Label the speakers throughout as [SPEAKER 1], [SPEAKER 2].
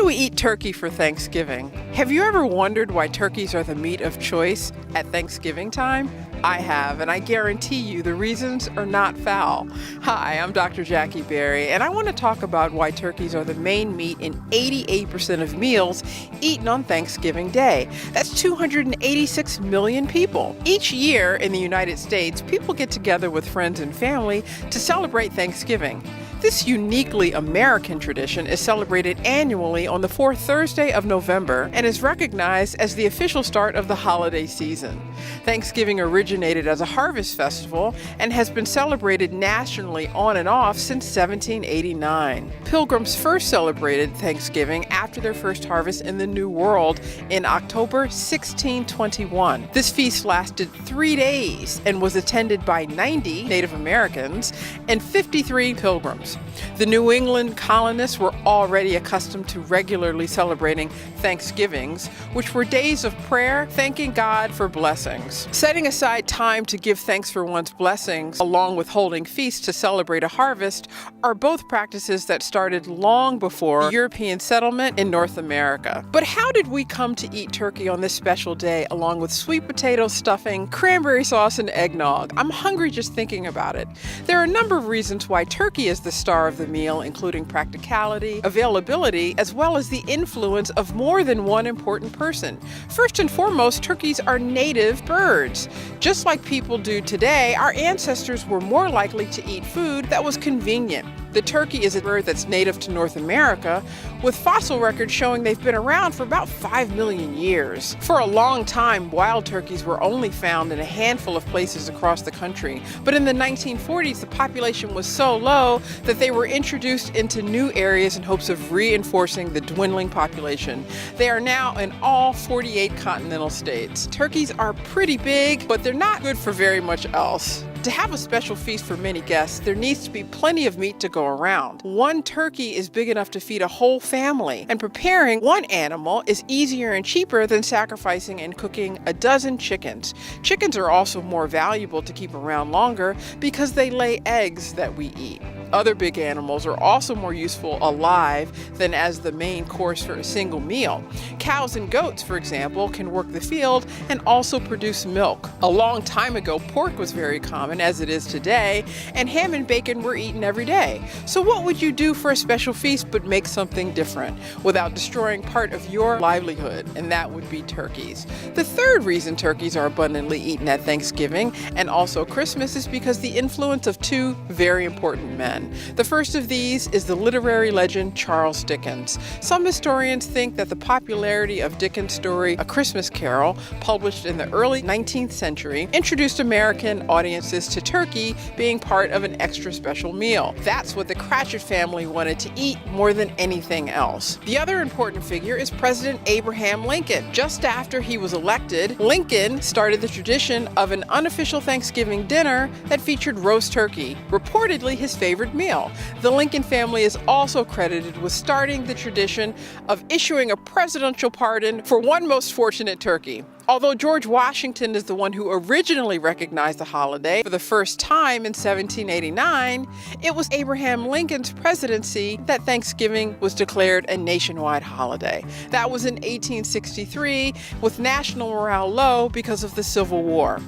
[SPEAKER 1] we eat turkey for Thanksgiving? Have you ever wondered why turkeys are the meat of choice at Thanksgiving time? I have, and I guarantee you the reasons are not foul. Hi, I'm Dr. Jackie Berry, and I want to talk about why turkeys are the main meat in 88% of meals eaten on Thanksgiving Day. That's 286 million people. Each year in the United States, people get together with friends and family to celebrate Thanksgiving. This uniquely American tradition is celebrated annually on the fourth Thursday of November and is recognized as the official start of the holiday season. Thanksgiving originated as a harvest festival and has been celebrated nationally on and off since 1789. Pilgrims first celebrated Thanksgiving after their first harvest in the New World in October 1621. This feast lasted 3 days and was attended by 90 Native Americans and 53 pilgrims. The New England colonists were already accustomed to regularly celebrating Thanksgivings, which were days of prayer, thanking God for blessings. Setting aside time to give thanks for one's blessings, along with holding feasts to celebrate a harvest, are both practices that started long before European settlement in North America. But how did we come to eat turkey on this special day, along with sweet potato stuffing, cranberry sauce, and eggnog? I'm hungry just thinking about it. There are a number of reasons why turkey is the star of the meal, including practicality, availability, as well as the influence of more than one important person. First and foremost, turkeys are native birds. Just like people do today, our ancestors were more likely to eat food that was convenient. The turkey is a bird that's native to North America, with fossil records showing they've been around for about 5 million years. For a long time, wild turkeys were only found in a handful of places across the country, but in the 1940s, the population was so low that they were introduced into new areas in hopes of reinforcing the dwindling population. They are now in all 48 continental states. Turkeys are pretty big, but they're not good for very much else. To have a special feast for many guests, there needs to be plenty of meat to go around. One turkey is big enough to feed a whole family, and preparing one animal is easier and cheaper than sacrificing and cooking a dozen chickens. Chickens are also more valuable to keep around longer because they lay eggs that we eat. Other big animals are also more useful alive than as the main course for a single meal. Cows and goats, for example, can work the field and also produce milk. A long time ago, pork was very common, as it is today, and ham and bacon were eaten every day. So what would you do for a special feast but make something different without destroying part of your livelihood? And that would be turkeys. The third reason turkeys are abundantly eaten at Thanksgiving and also Christmas is because the influence of two very important men. The first of these is the literary legend Charles Dickens. Some historians think that the popularity of Dickens' story, A Christmas Carol, published in the early 19th century, introduced American audiences to turkey being part of an extra special meal. That's what the Cratchit family wanted to eat more than anything else. The other important figure is President Abraham Lincoln. Just after he was elected, Lincoln started the tradition of an unofficial Thanksgiving dinner that featured roast turkey, reportedly his favorite meal. The Lincoln family is also credited with starting the tradition of issuing a presidential pardon for one most fortunate turkey. Although George Washington is the one who originally recognized the holiday for the first time in 1789, it was Abraham Lincoln's presidency that Thanksgiving was declared a nationwide holiday. That was in 1863, with national morale low because of the Civil War.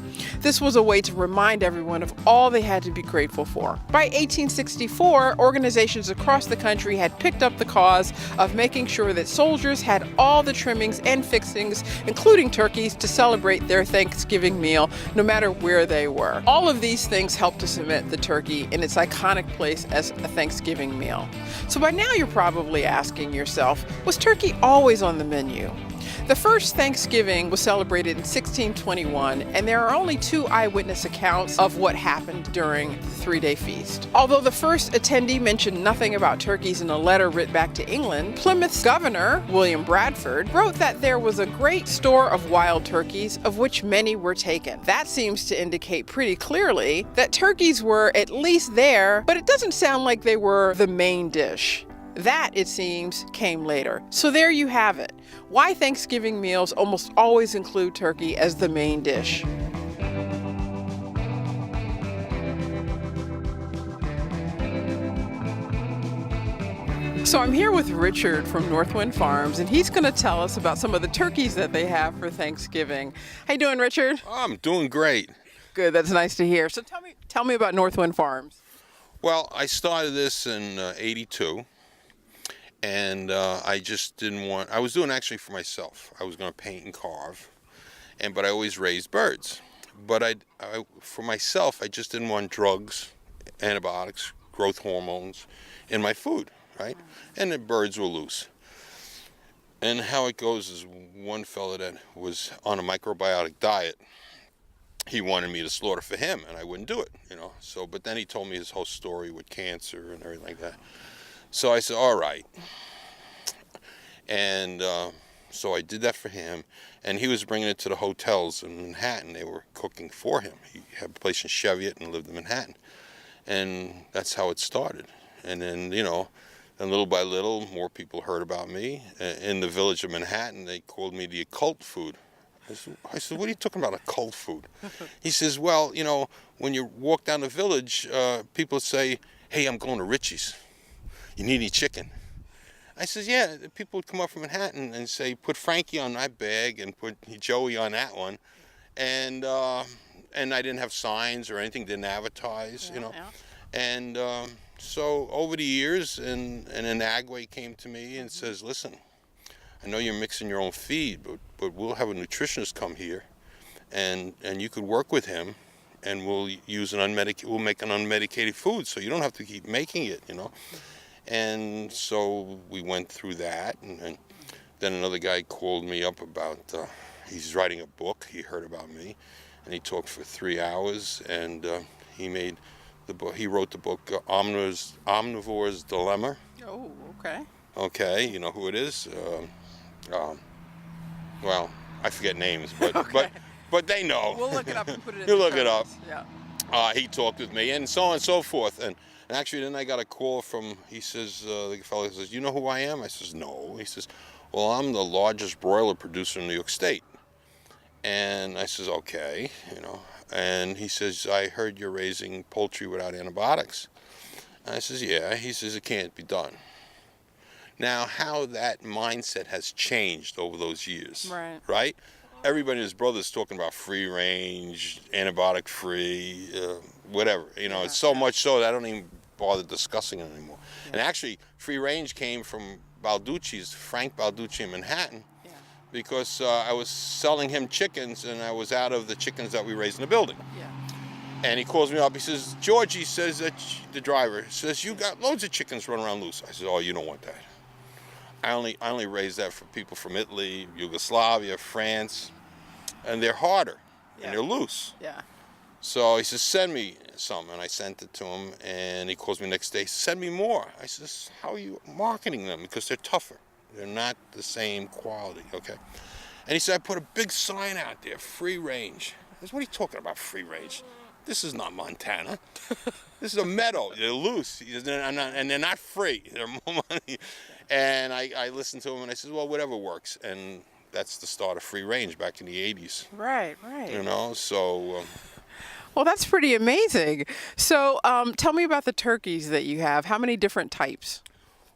[SPEAKER 1] This was a way to remind everyone of all they had to be grateful for. By 1864, organizations across the country had picked up the cause of making sure that soldiers had all the trimmings and fixings, including turkeys, to celebrate their Thanksgiving meal, no matter where they were. All of these things helped to cement the turkey in its iconic place as a Thanksgiving meal. So by now you're probably asking yourself, was turkey always on the menu? The first Thanksgiving was celebrated in 1621, and there are only 2 eyewitness accounts of what happened during the 3-day feast. Although the first attendee mentioned nothing about turkeys in a letter written back to England, Plymouth's governor, William Bradford, wrote that there was a great store of wild turkeys, of which many were taken. That seems to indicate pretty clearly that turkeys were at least there, but it doesn't sound like they were the main dish. That, it seems, came later. So there you have it. Why Thanksgiving meals almost always include turkey as the main dish. So I'm here with Richard from Northwind Farms, and he's going to tell us about some of the turkeys that they have for Thanksgiving. How you doing, Richard?
[SPEAKER 2] I'm doing great.
[SPEAKER 1] Good, that's nice to hear. So tell me about Northwind Farms.
[SPEAKER 2] Well, I started this in '82, and I just didn't want. I was doing actually for myself. I was going to paint and carve, but I always raised birds. But for myself, I just didn't want drugs, antibiotics, growth hormones in my food, right? And the birds were loose. And how it goes is one fella that was on a microbiotic diet, he wanted me to slaughter for him, and I wouldn't do it, So, but then he told me his whole story with cancer and everything like that. So I said, all right. And so I did that for him, and he was bringing it to the hotels in Manhattan. They were cooking for him. He had a place in Cheviot and lived in Manhattan. And that's how it started. And then, and little by little, more people heard about me. In the village of Manhattan, they called me the occult food. I said, what are you talking about, occult food? He says, well, when you walk down the village, people say, hey, I'm going to Richie's. You need any chicken? I says, yeah. People would come up from Manhattan and say, put Frankie on that bag and put Joey on that one. And I didn't have signs or anything, didn't advertise, Yeah. And so over the years, and an Agway came to me and says, listen, I know you're mixing your own feed, but we'll have a nutritionist come here, and you could work with him, and we'll make an unmedicated food, so you don't have to keep making it, And so we went through that, and then another guy called me up about he's writing a book. He heard about me, and he talked for 3 hours, and he made the book. He wrote the book Omnivore's Dilemma.
[SPEAKER 1] Oh, okay.
[SPEAKER 2] Okay, you know who it is. Well, I forget names, but
[SPEAKER 1] Okay.
[SPEAKER 2] but they know.
[SPEAKER 1] We'll look it up and put it in
[SPEAKER 2] You
[SPEAKER 1] the
[SPEAKER 2] look it up.
[SPEAKER 1] Yeah.
[SPEAKER 2] He talked with me, and so on and so forth. And actually, then I got a call from. He says, the fellow says, "You know who I am?" I says, "No." He says, "Well, I'm the largest broiler producer in New York State." And I says, "Okay, And he says, "I heard you're raising poultry without antibiotics." And I says, "Yeah." He says, "It can't be done." Now, how that mindset has changed over those years, right? Everybody and his brother's talking about free range, antibiotic free, whatever. It's so much so that I don't even bother discussing it anymore. Yeah. And actually, free range came from Frank Balducci in Manhattan, because I was selling him chickens, and I was out of the chickens that we raised in the building.
[SPEAKER 1] Yeah.
[SPEAKER 2] And he calls me up. He says, "Georgie," says that the driver says, "You got loads of chickens running around loose." I said, "Oh, you don't want that. I only raise that for people from Italy, Yugoslavia, France, and they're harder, and they're loose."
[SPEAKER 1] Yeah.
[SPEAKER 2] So he says, "Send me some," and I sent it to him, and he calls me next day, "Send me more." I says, "How are you marketing them? Because they're tougher. They're not the same quality, okay?" And he said, "I put a big sign out there, free range." I said, "What are you talking about, free range? This is not Montana. This is a meadow. They're loose, and they're not free. They're more money." And I listened to him, and I said, "Well, whatever works." And that's the start of free range back in the 80s.
[SPEAKER 1] Right.
[SPEAKER 2] So...
[SPEAKER 1] Well, that's pretty amazing. So tell me about the turkeys that you have. How many different types?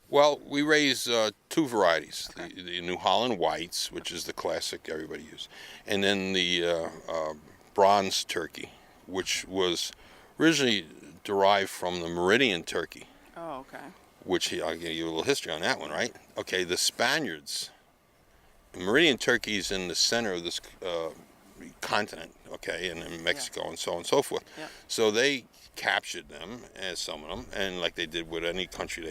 [SPEAKER 2] Well, we raise two varieties.
[SPEAKER 1] Okay.
[SPEAKER 2] The New Holland Whites, which is the classic everybody uses, and then the bronze turkey, which was originally derived from the Meridian turkey.
[SPEAKER 1] Oh, okay.
[SPEAKER 2] Which I'll give you a little history on that one, right? Okay, the Spaniards, Meridian turkeys in the center of this continent, okay, and in Mexico and so on and so forth.
[SPEAKER 1] Yeah.
[SPEAKER 2] So they captured them, as some of them, and like they did with any country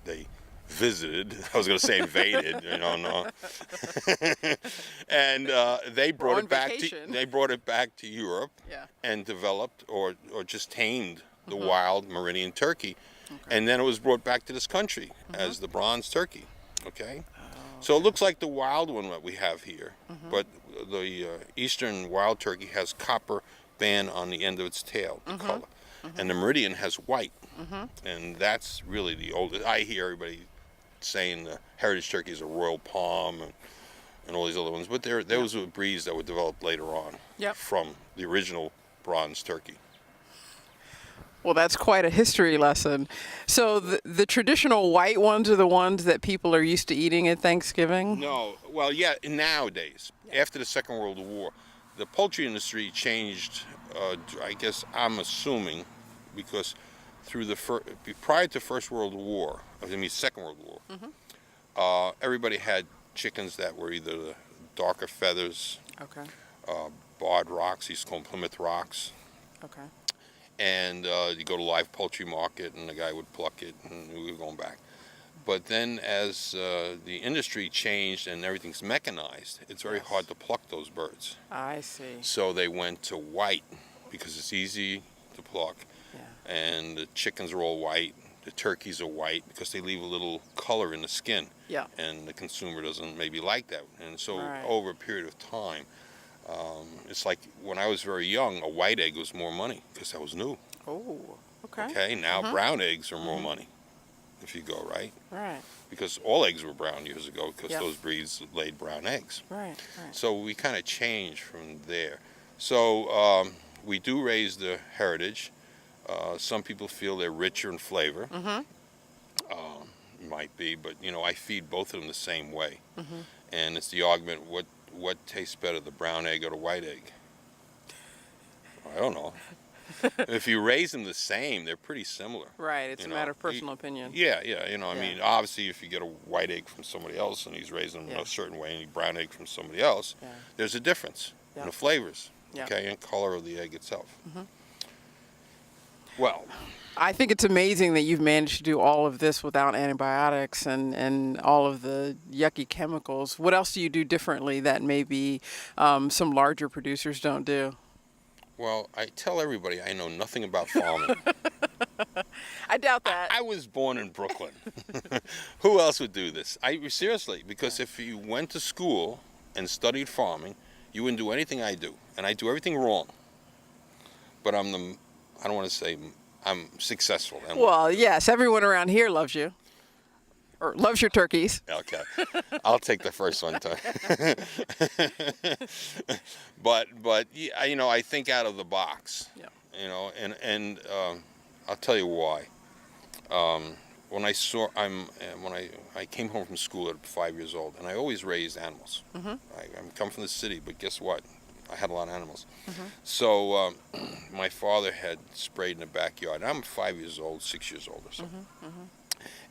[SPEAKER 2] they visited. I was going to say invaded, no. And they brought it back
[SPEAKER 1] vacation.
[SPEAKER 2] They brought it back to Europe, and developed or just tamed the wild Meridian turkey. Okay. And then it was brought back to this country as the bronze turkey, okay? So it looks like the wild one that we have here, but the eastern wild turkey has copper band on the end of its tail, the color. And the Meridian has white, and that's really the oldest. I hear everybody saying the heritage turkey is a Royal Palm and all those other ones, but those were breeds that were developed later on from the original bronze turkey.
[SPEAKER 1] Well, that's quite a history lesson. So the traditional white ones are the ones that people are used to eating at Thanksgiving?
[SPEAKER 2] No, well, yeah, nowadays, after the Second World War, the poultry industry changed, I guess I'm assuming, because through prior to First World War, Second World War, everybody had chickens that were either the darker feathers,
[SPEAKER 1] Okay.
[SPEAKER 2] barred rocks, these called Plymouth rocks,
[SPEAKER 1] Okay.
[SPEAKER 2] and you go to live poultry market and the guy would pluck it and we were going back. But then as the industry changed and everything's mechanized, it's very hard to pluck those birds.
[SPEAKER 1] I see.
[SPEAKER 2] So they went to white because it's easy to pluck.
[SPEAKER 1] Yeah.
[SPEAKER 2] And the chickens are all white. The turkeys are white because they leave a little color in the skin.
[SPEAKER 1] Yeah.
[SPEAKER 2] And the consumer doesn't maybe like that. And so
[SPEAKER 1] Right.
[SPEAKER 2] over a period of time, it's like when I was very young, a white egg was more money because that was new.
[SPEAKER 1] Oh, okay.
[SPEAKER 2] Okay, now brown eggs are more money if you go, right?
[SPEAKER 1] Right.
[SPEAKER 2] Because all eggs were brown years ago because
[SPEAKER 1] Yep.
[SPEAKER 2] those breeds laid brown eggs.
[SPEAKER 1] Right. Right.
[SPEAKER 2] So we kind of changed from there. So we do raise the heritage. Some people feel they're richer in flavor. Might be, but I feed both of them the same way. And it's the argument: what tastes better, the brown egg or the white egg? I don't know. If you raise them the same, they're pretty similar.
[SPEAKER 1] Right. It's a matter of personal opinion.
[SPEAKER 2] Yeah, yeah. I mean, obviously, if you get a white egg from somebody else and he's raising them
[SPEAKER 1] Yeah.
[SPEAKER 2] a certain way, and a brown egg from somebody else,
[SPEAKER 1] Yeah.
[SPEAKER 2] there's a difference in the flavors,
[SPEAKER 1] Yeah.
[SPEAKER 2] okay, and color of the egg itself. Well,
[SPEAKER 1] I think it's amazing that you've managed to do all of this without antibiotics and all of the yucky chemicals. What else do you do differently that maybe some larger producers don't do?
[SPEAKER 2] well, I tell everybody I know nothing about farming.
[SPEAKER 1] I doubt that.
[SPEAKER 2] I was born in Brooklyn. Who else would do this? Seriously, because if you went to school and studied farming, you wouldn't do anything I do, and I do everything wrong. But I don't want to say I'm successful.
[SPEAKER 1] Well, yes, everyone around here loves you. Or loves your turkeys.
[SPEAKER 2] Okay, I'll take the first one. But yeah, I think out of the box.
[SPEAKER 1] Yeah.
[SPEAKER 2] And I'll tell you why. When I came home from school at 5 years old, and I always raised animals. I come from the city, but guess what? I had a lot of animals. So my father had sprayed in the backyard. I'm 5 years old, 6 years old or so.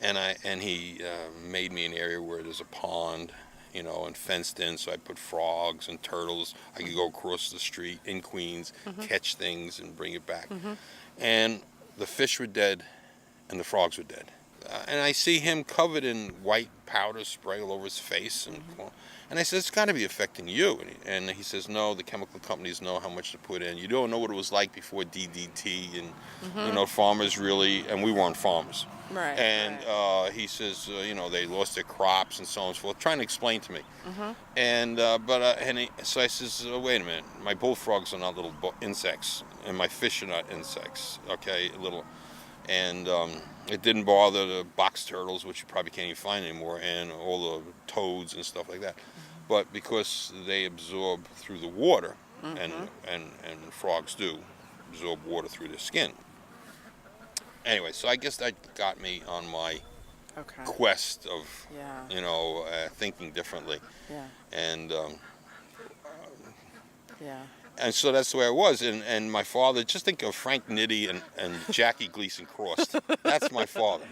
[SPEAKER 2] And he made me an area where there's a pond, and fenced in, so I put frogs and turtles. I could go across the street in Queens, catch things and bring it back. And the fish were dead and the frogs were dead. And I see him covered in white powder spray all over his face. And I said, it's got to be affecting you. And he says, no, the chemical companies know how much to put in. You don't know what it was like before DDT. And, farmers really, and we weren't farmers.
[SPEAKER 1] Right.
[SPEAKER 2] And he says, they lost their crops and so on and so forth, trying to explain to me. So I says, wait a minute, my bullfrogs are not little insects, and my fish are not insects, okay, little. And it didn't bother the box turtles, which you probably can't even find anymore, and all the toads and stuff like that. But because they absorb through the water, and frogs do absorb water through their skin. Anyway, so I guess that got me on my quest of, thinking differently.
[SPEAKER 1] Yeah.
[SPEAKER 2] And so that's the way I was. And my father, just think of Frank Nitti and Jackie Gleason crossed. That's my father.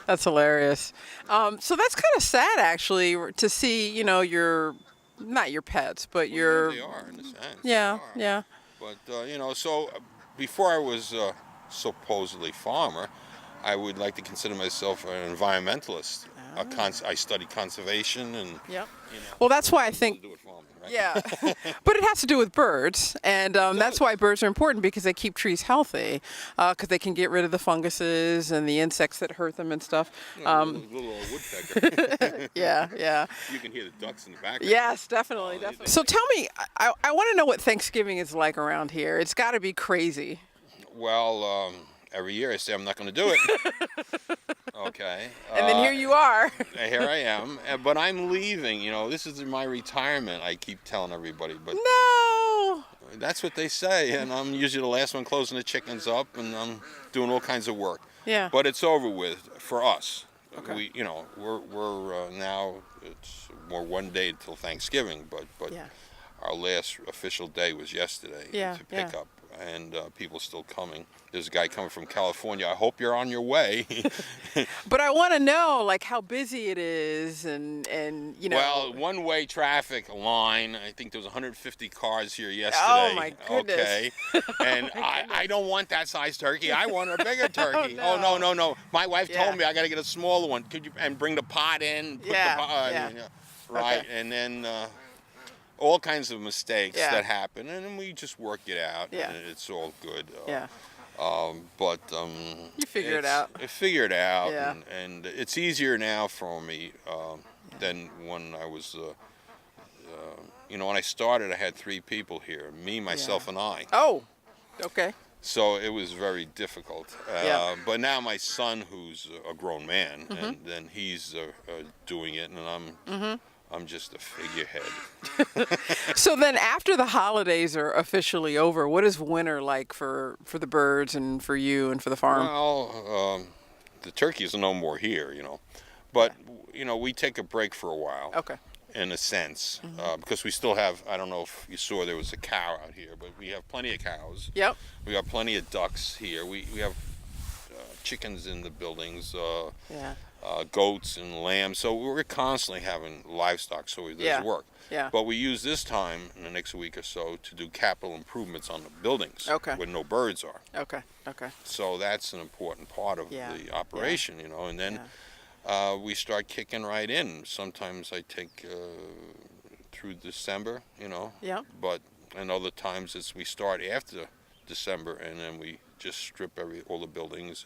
[SPEAKER 1] That's hilarious. So that's kind of sad, actually, to see, not your pets, but your...
[SPEAKER 2] They are, in a sense.
[SPEAKER 1] Yeah, yeah.
[SPEAKER 2] But, so before I was supposedly farmer, I would like to consider myself an environmentalist. I study conservation and...
[SPEAKER 1] Yep. Well, that's why I think...
[SPEAKER 2] Right?
[SPEAKER 1] Yeah, but it has to do with birds, and that's why birds are important, because they keep trees healthy, because they can get rid of the funguses and the insects that hurt them and stuff.
[SPEAKER 2] Little woodpecker.
[SPEAKER 1] Yeah.
[SPEAKER 2] You can hear the ducks in the background.
[SPEAKER 1] Yes, definitely. So tell me, I want to know what Thanksgiving is like around here. It's got to be crazy.
[SPEAKER 2] Well, every year I say I'm not going to do it. Okay.
[SPEAKER 1] And then here you are.
[SPEAKER 2] Here I am, but I'm leaving. This is my retirement. I keep telling everybody, but
[SPEAKER 1] no. Oh.
[SPEAKER 2] That's what they say, and I'm usually the last one closing the chickens up, and I'm doing all kinds of work.
[SPEAKER 1] Yeah.
[SPEAKER 2] But it's over with for us.
[SPEAKER 1] Okay.
[SPEAKER 2] We, we're now we're one day until Thanksgiving, but
[SPEAKER 1] Yeah.
[SPEAKER 2] our last official day was yesterday to pick up, and people still coming. There's a guy coming from California. I hope you're on your way.
[SPEAKER 1] But I want to know, like, how busy it is, and
[SPEAKER 2] Well, one-way traffic line. I think there was 150 cars here yesterday.
[SPEAKER 1] Oh my goodness.
[SPEAKER 2] Okay, and I don't want that size turkey. I want a bigger turkey.
[SPEAKER 1] Oh, no.
[SPEAKER 2] No. My wife
[SPEAKER 1] Yeah.
[SPEAKER 2] told me I got to get a smaller one. Could you and bring the pot in? Put
[SPEAKER 1] Yeah,
[SPEAKER 2] the pot,
[SPEAKER 1] yeah.
[SPEAKER 2] right,
[SPEAKER 1] Okay.
[SPEAKER 2] and then all kinds of mistakes
[SPEAKER 1] Yeah.
[SPEAKER 2] that happen, and then we just work it out.
[SPEAKER 1] Yeah.
[SPEAKER 2] And it's all good.
[SPEAKER 1] Yeah.
[SPEAKER 2] But
[SPEAKER 1] You figure it out.
[SPEAKER 2] I figure it out,
[SPEAKER 1] Yeah.
[SPEAKER 2] and it's easier now for me than when I was. When I started, I had 3 people here: me, myself, and I.
[SPEAKER 1] Oh. Okay.
[SPEAKER 2] So it was very difficult.
[SPEAKER 1] Yeah.
[SPEAKER 2] But now my son, who's a grown man, and then he's doing it, and I'm just a figurehead.
[SPEAKER 1] So then, after the holidays are officially over, what is winter like for the birds and for you and for the farm?
[SPEAKER 2] Well, the turkeys are no more here, but we take a break for a while.
[SPEAKER 1] Okay.
[SPEAKER 2] In a sense, because we still have, I don't know if you saw there was a cow out here, but we have plenty of cows.
[SPEAKER 1] Yep.
[SPEAKER 2] We have plenty of ducks here. We have chickens in the buildings,
[SPEAKER 1] Yeah.
[SPEAKER 2] Goats and lambs. So we're constantly having livestock, so there's
[SPEAKER 1] Yeah.
[SPEAKER 2] work.
[SPEAKER 1] Yeah.
[SPEAKER 2] But we use this time in the next week or so to do capital improvements on the buildings
[SPEAKER 1] Okay.
[SPEAKER 2] where no birds are.
[SPEAKER 1] Okay. Okay.
[SPEAKER 2] So that's an important part of
[SPEAKER 1] Yeah.
[SPEAKER 2] the operation, and then we start kicking right in. Sometimes I take through December,
[SPEAKER 1] Yeah.
[SPEAKER 2] but and other times we start after December, and then we just strip all the buildings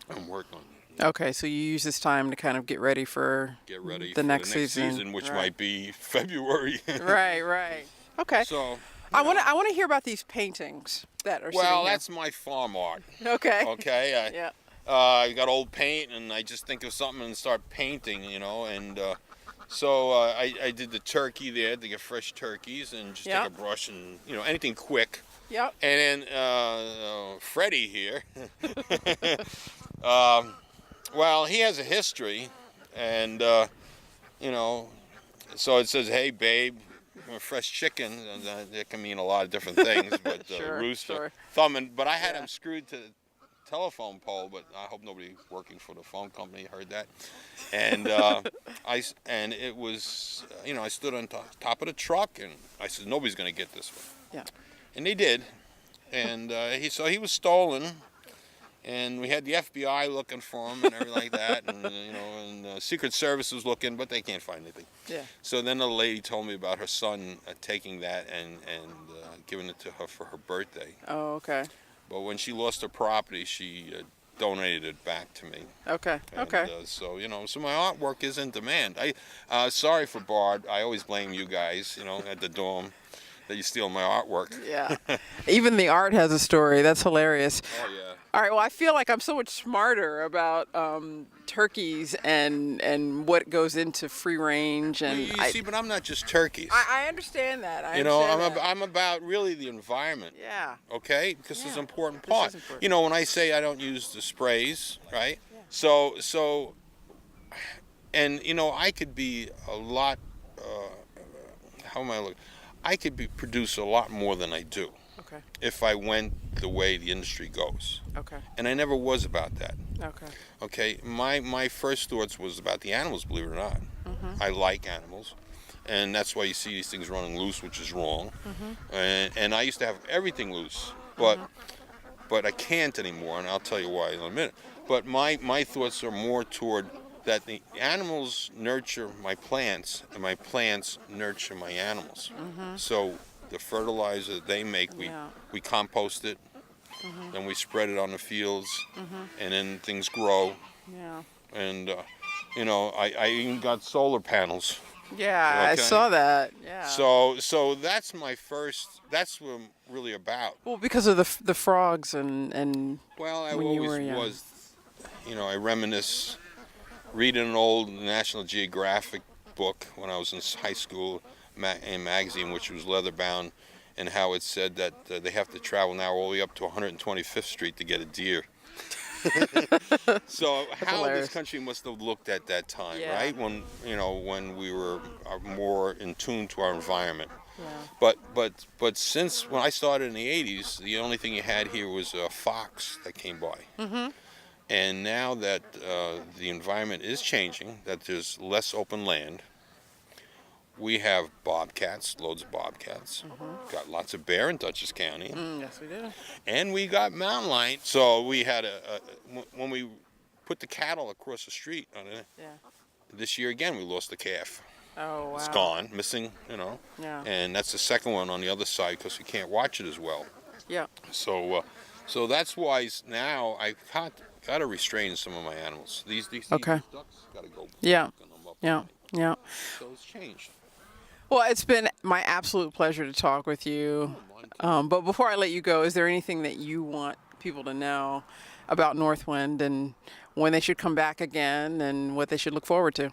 [SPEAKER 2] and work on it.
[SPEAKER 1] Okay. So you use this time to kind of get ready for
[SPEAKER 2] Get ready
[SPEAKER 1] the
[SPEAKER 2] for
[SPEAKER 1] next
[SPEAKER 2] the next
[SPEAKER 1] season.
[SPEAKER 2] which
[SPEAKER 1] Right.
[SPEAKER 2] might be February.
[SPEAKER 1] Right. Right. Okay.
[SPEAKER 2] So
[SPEAKER 1] I want to hear about these paintings that are
[SPEAKER 2] well,
[SPEAKER 1] sitting
[SPEAKER 2] that's my farm art.
[SPEAKER 1] here. Okay.
[SPEAKER 2] Okay.
[SPEAKER 1] Yeah.
[SPEAKER 2] I got old paint, and I just think of something and start painting, and so I did the turkey there to get fresh turkeys, and just
[SPEAKER 1] Yeah.
[SPEAKER 2] take a brush and anything quick.
[SPEAKER 1] Yep.
[SPEAKER 2] And then Freddie here, well, he has a history, and so it says, "Hey, babe, a fresh chicken," and that can mean a lot of different things, but
[SPEAKER 1] Sure,
[SPEAKER 2] rooster,
[SPEAKER 1] sure.
[SPEAKER 2] thumbing. But I had
[SPEAKER 1] Yeah.
[SPEAKER 2] him screwed to the telephone pole, but I hope nobody working for the phone company heard that. And it was, I stood on top of the truck, and I said, "Nobody's going to get this one."
[SPEAKER 1] Yeah.
[SPEAKER 2] And they did. And he was stolen, and we had the FBI looking for him and everything like that, and Secret Service was looking, but they can't find anything.
[SPEAKER 1] Yeah.
[SPEAKER 2] So then the lady told me about her son taking that and giving it to her for her birthday.
[SPEAKER 1] Oh. Okay.
[SPEAKER 2] But when she lost her property, she donated it back to me.
[SPEAKER 1] Okay.
[SPEAKER 2] And,
[SPEAKER 1] Okay.
[SPEAKER 2] so my artwork is in demand. Sorry for Bard. I always blame you guys, at the dorm, that you steal my artwork.
[SPEAKER 1] Yeah. Even the art has a story. That's hilarious.
[SPEAKER 2] Oh yeah.
[SPEAKER 1] All right. Well, I feel like I'm so much smarter about turkeys and what goes into free range. And
[SPEAKER 2] You see, but I'm not just turkeys.
[SPEAKER 1] I understand that. I understand that.
[SPEAKER 2] I'm about really the environment.
[SPEAKER 1] Yeah.
[SPEAKER 2] Okay, because it's
[SPEAKER 1] Yeah,
[SPEAKER 2] an important
[SPEAKER 1] this
[SPEAKER 2] part.
[SPEAKER 1] is important.
[SPEAKER 2] When I say I don't use the sprays, right?
[SPEAKER 1] Yeah.
[SPEAKER 2] So, and I could be a lot. How am I looking? I could produce a lot more than I do
[SPEAKER 1] Okay.
[SPEAKER 2] if I went the way the industry goes.
[SPEAKER 1] Okay.
[SPEAKER 2] And I never was about that.
[SPEAKER 1] Okay.
[SPEAKER 2] Okay, my first thoughts was about the animals, believe it or not. I like animals, and that's why you see these things running loose, which is wrong. And I used to have everything loose, but I can't anymore, and I'll tell you why in a minute. But my thoughts are more toward that the animals nurture my plants, and my plants nurture my animals. So the fertilizer they make,
[SPEAKER 1] Yeah.
[SPEAKER 2] we compost it, then we spread it on the fields, and then things grow.
[SPEAKER 1] Yeah.
[SPEAKER 2] And I even got solar panels.
[SPEAKER 1] Yeah. I
[SPEAKER 2] Okay.
[SPEAKER 1] saw that. Yeah.
[SPEAKER 2] So that's my first. That's what I'm really about.
[SPEAKER 1] Well, because of the frogs and
[SPEAKER 2] Well, I
[SPEAKER 1] when you
[SPEAKER 2] always
[SPEAKER 1] were young.
[SPEAKER 2] was. I reminisce reading an old National Geographic book when I was in high school, a magazine which was leather bound, and how it said that they have to travel now all the way up to 125th Street to get a deer. So how
[SPEAKER 1] hilarious.
[SPEAKER 2] this country must have looked at that time,
[SPEAKER 1] Yeah.
[SPEAKER 2] right? When when we were more in tune to our environment.
[SPEAKER 1] Yeah.
[SPEAKER 2] But since when I started in the 80s, the only thing you had here was a fox that came by.
[SPEAKER 1] Mm-hmm.
[SPEAKER 2] And now that the environment is changing, that there's less open land, we have bobcats, loads of bobcats.
[SPEAKER 1] Mm-hmm.
[SPEAKER 2] Got lots of bear in Dutchess County.
[SPEAKER 1] Yes, we do.
[SPEAKER 2] And we got mountain lion. So we had when we put the cattle across the street on it,
[SPEAKER 1] Yeah.
[SPEAKER 2] this year again we lost a calf.
[SPEAKER 1] Oh, wow.
[SPEAKER 2] It's gone, missing,
[SPEAKER 1] Yeah.
[SPEAKER 2] And that's the second one on the other side because we can't watch it as well.
[SPEAKER 1] Yeah.
[SPEAKER 2] So that's why now I got to restrain some of my animals. These
[SPEAKER 1] Okay.
[SPEAKER 2] ducks got to go.
[SPEAKER 1] Yeah.
[SPEAKER 2] Them up
[SPEAKER 1] Yeah.
[SPEAKER 2] at night.
[SPEAKER 1] Yeah.
[SPEAKER 2] So it's changed.
[SPEAKER 1] Well, it's been my absolute pleasure to talk with you. But before I let you go, is there anything that you want people to know about Northwind and when they should come back again and what they should look forward to?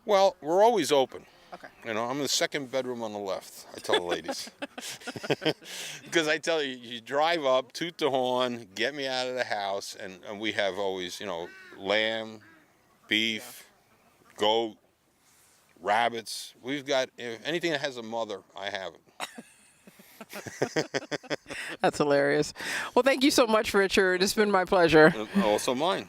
[SPEAKER 2] Well, we're always open.
[SPEAKER 1] Okay.
[SPEAKER 2] I'm in the second bedroom on the left, I tell the ladies. Because I tell you, you drive up, toot the horn, get me out of the house, and we have always, lamb, beef, goat, rabbits. We've got anything that has a mother, I have it.
[SPEAKER 1] That's hilarious. Well, thank you so much, Richard. It's been my pleasure.
[SPEAKER 2] Also mine.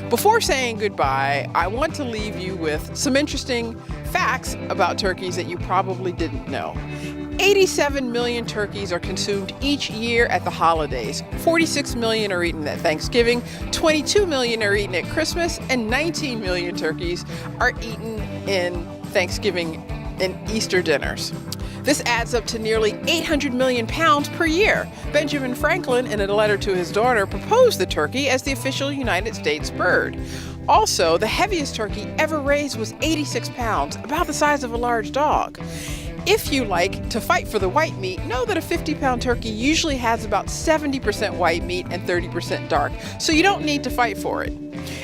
[SPEAKER 1] Before saying goodbye, I want to leave you with some interesting facts about turkeys that you probably didn't know. 87 million turkeys are consumed each year at the holidays. 46 million are eaten at Thanksgiving, 22 million are eaten at Christmas, and 19 million turkeys are eaten in Thanksgiving and Easter dinners. This adds up to nearly 800 million pounds per year. Benjamin Franklin, in a letter to his daughter, proposed the turkey as the official United States bird. Also, the heaviest turkey ever raised was 86 pounds, about the size of a large dog. If you like to fight for the white meat, know that a 50-pound turkey usually has about 70% white meat and 30% dark, so you don't need to fight for it.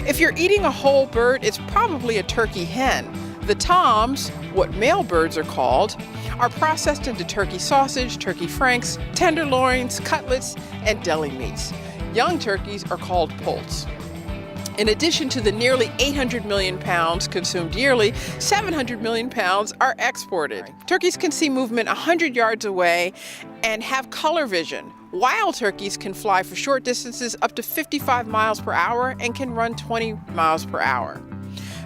[SPEAKER 1] If you're eating a whole bird, it's probably a turkey hen. The toms, what male birds are called, are processed into turkey sausage, turkey franks, tenderloins, cutlets, and deli meats. Young turkeys are called poults. In addition to the nearly 800 million pounds consumed yearly, 700 million pounds are exported. Turkeys can see movement 100 yards away and have color vision. Wild turkeys can fly for short distances up to 55 miles per hour and can run 20 miles per hour.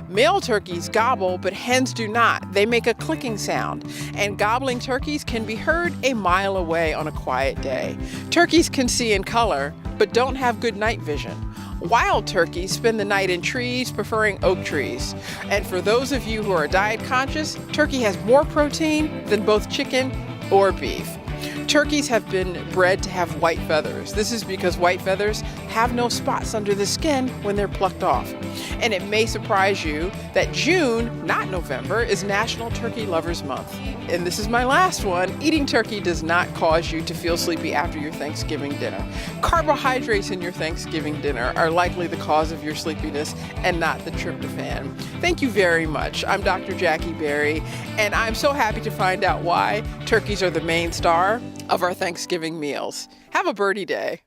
[SPEAKER 1] Male turkeys gobble, but hens do not. They make a clicking sound, and gobbling turkeys can be heard a mile away on a quiet day. Turkeys can see in color, but don't have good night vision. Wild turkeys spend the night in trees, preferring oak trees. And for those of you who are diet conscious, turkey has more protein than both chicken or beef. Turkeys have been bred to have white feathers. This is because white feathers have no spots under the skin when they're plucked off. And it may surprise you that June, not November, is National Turkey Lovers Month. And this is my last one. Eating turkey does not cause you to feel sleepy after your Thanksgiving dinner. Carbohydrates in your Thanksgiving dinner are likely the cause of your sleepiness and not the tryptophan. Thank you very much. I'm Dr. Jackie Berry, and I'm so happy to find out why turkeys are the main star of our Thanksgiving meals. Have a birdie day.